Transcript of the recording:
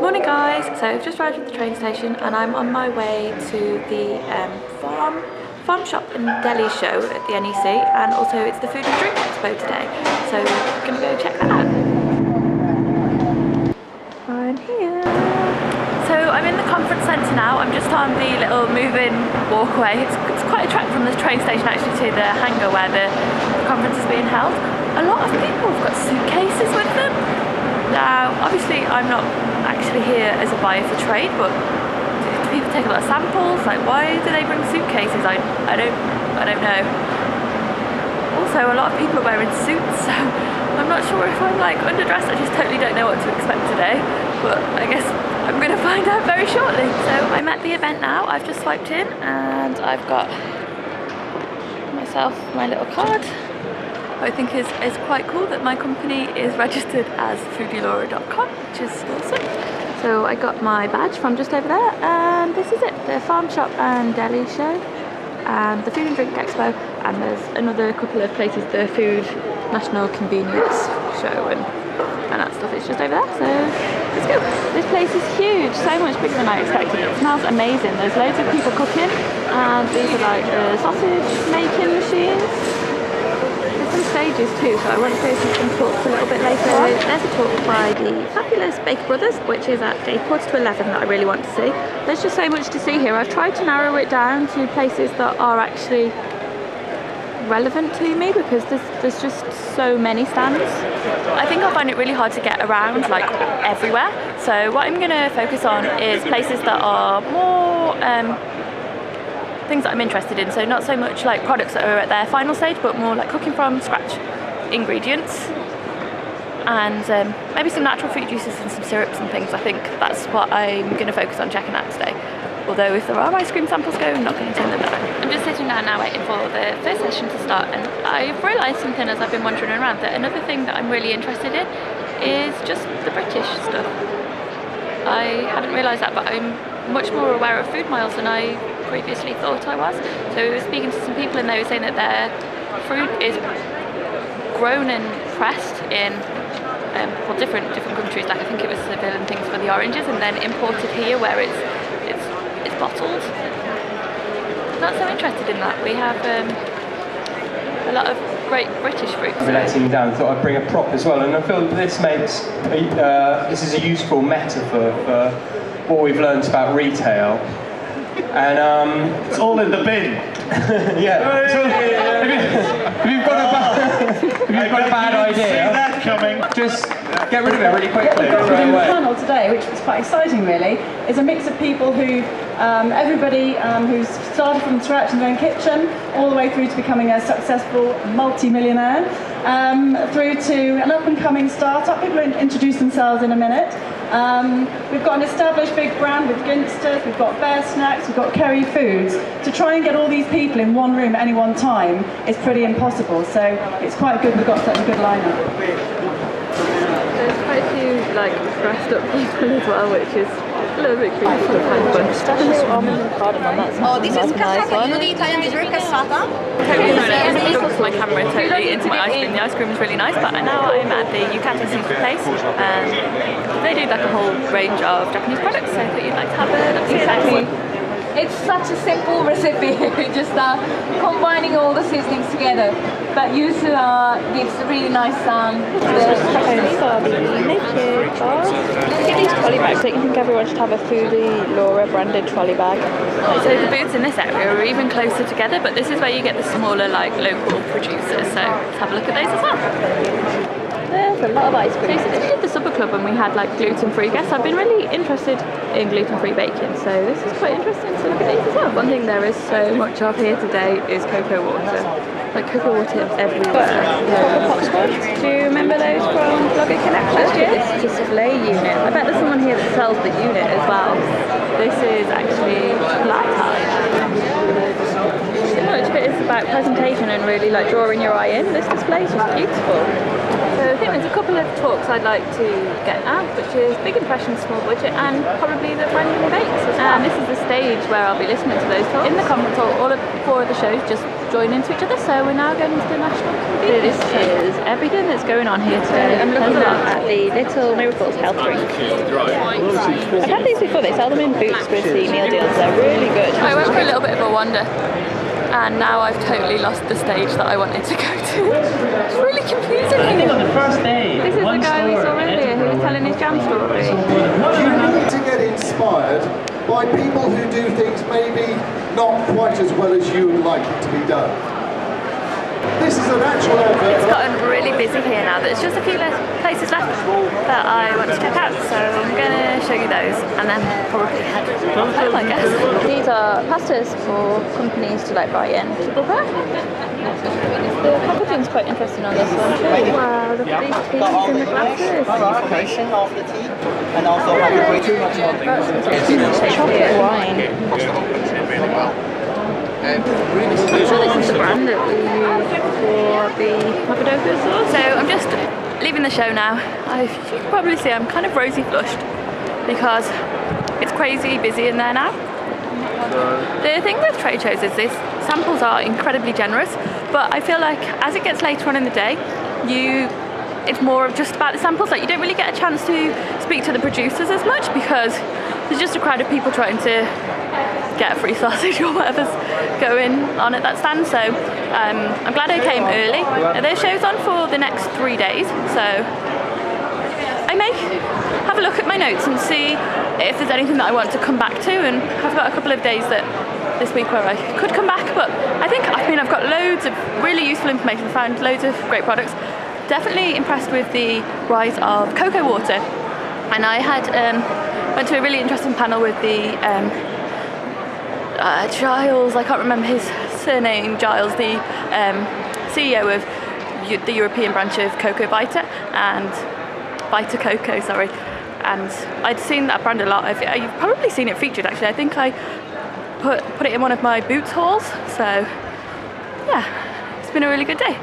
Morning guys, so I've just arrived at the train station and I'm on my way to the farm shop and deli show at the NEC, and also it's the Food and Drink Expo today, so I'm gonna go check that out. I'm here. So I'm in the conference centre now. I'm just on the little moving walkway. It's quite a trek from the train station actually to the hangar where the conference is being held. A lot of people have got suitcases with them. Now, obviously I'm not actually here as a buyer for trade, but do people take a lot of samples? Like, why do they bring suitcases? I don't know. Also, a lot of people are wearing suits, so I'm not sure if I'm like underdressed. I just totally don't know what to expect today, but I guess I'm gonna find out very shortly. So I'm at the event now. I've just swiped in and I've got myself my little card. I think is quite cool that my company is registered as foodielaura.com, which is awesome. So I got my badge from just over there, and this is it, the Farm Shop and Deli show and the Food and Drink Expo, and there's another couple of places, the Food National Convenience show and that stuff is just over there, so let's go. This place is huge, so much bigger than I expected. It smells amazing. There's loads of people cooking, and these are like sausage making machines. Stages too, so I want to go through some talks a little bit later on. There's a talk by the fabulous Baker Brothers, which is at 11:15 that I really want to see. There's just so much to see here. I've tried to narrow it down to places that are actually relevant to me, because there's just so many stands. I think I'll find it really hard to get around like everywhere, so what I'm going to focus on is places that are more things that I'm interested in, so not so much like products that are at their final stage, but more like cooking from scratch ingredients, and maybe some natural fruit juices and some syrups and things. I think that's what I'm going to focus on checking out today, although if there are ice cream samples going, I'm not going to turn them down. I'm just sitting down now waiting for the first session to start, and I've realised something as I've been wandering around, that another thing that I'm really interested in is just the British stuff. I hadn't realised that, but I'm much more aware of food miles than I previously thought I was. So I was speaking to some people and they were saying that their fruit is grown and pressed in well, different countries, like I think it was Seville and things for the oranges, and then imported here where it's bottled. Not so interested in that. We have a lot of great British fruits. Relating down, I thought I'd bring a prop as well, and I feel this makes this is a useful metaphor for what we've learned about retail. And it's all in the bin. Yeah. So, if you've got a bad idea, see that coming. Just get rid of it really quickly. The panel today, which was quite exciting really, is a mix of people who, everybody who's started from scratch in their own kitchen, all the way through to becoming a successful multi-millionaire, through to an up-and-coming startup. People will introduce themselves in a minute. We've got an established big brand with Ginsters, we've got Bear Snacks, we've got Kerry Foods. To try and get all these people in one room at any one time is pretty impossible, so it's quite good we've got such a good lineup. There's quite a few like dressed up people as well, which is a little bit creepy. Oh, this is cassata. You know the Italian dessert cassata? Totally dunked my camera totally into my ice cream. The ice cream was really nice, but now I'm at the Yukata Sushi place, and they do like a whole range of Japanese products, so I thought you'd like to have a look see at that. It's such a simple recipe, just combining all the seasonings together, but usually gives a really nice sound. Look at these trolley bags. Don't you think everyone should have a Foodie Laura branded trolley bag? So the booths in this area are even closer together, but this is where you get the smaller like local producers, so let's have a look at those as well. There's a lot of ice cream. So we did the supper club and we had like gluten-free guests. I've been really interested in gluten-free baking, so this is quite interesting to look at these as well. One thing there is so much of here today is cocoa water. Like cocoa water everywhere. Do you remember those from Blogger Connect last year? This display unit. I bet there's someone here that sells the unit as well. This is actually black tie. So much of it is about presentation and really like drawing your eye in. This display is just beautiful. So I think there's a couple of talks I'd like to get at, which is Big Impressions, Small Budget, and probably the Brandon Bakes as well. And this is the stage where I'll be listening to those talks. In the conference hall, all of 4 of the shows just join into each other. So we're now going into the National Convenience. This is everything that's going on here today. I'm looking at the Little Miracles health drink. I've had these before. They sell them in Boots with the meal deals. They're really good. I went for a little bit of a wander, and now I've totally lost the stage that I wanted to go to. It's really confusing. I think on the first day, This is the guy we saw earlier who was telling his jam story. You need to get inspired by people who do things maybe not quite as well as you would like it to be done. This is an actual advert. It's gotten really busy here now. There's just a few places left that I want to check out, so I'm going to show you those and then probably head home, I guess. These are pastas for companies to like buy in to prepare. The packaging's quite interesting on this one. Wow, look at these teas in the glasses. Of the tea, and also Chocolate wine. So this is the brand that we use for the Papadopoulos sauce. So I'm just leaving the show now. You can probably see I'm kind of rosy flushed because it's crazy busy in there now. The thing with trade shows is this samples are incredibly generous, but I feel like as it gets later on in the day, it's more of just about the samples. Like you don't really get a chance to speak to the producers as much because there's just a crowd of people trying to get a free sausage or whatever's going on at that stand. So I'm glad I came early. Their show's on for the next 3 days, so I may have a look at my notes and see if there's anything that I want to come back to, and I've got a couple of days this week where I could come back, but I've got loads of really useful information, found loads of great products. Definitely impressed with the rise of cocoa water, and I had went to a really interesting panel with the Giles, I can't remember his surname, Giles, the CEO of the European branch of Cocoa Vita and Vita Coco, sorry. And I'd seen that brand a lot. You've probably seen it featured actually. I think I put it in one of my Boots hauls. So yeah, it's been a really good day.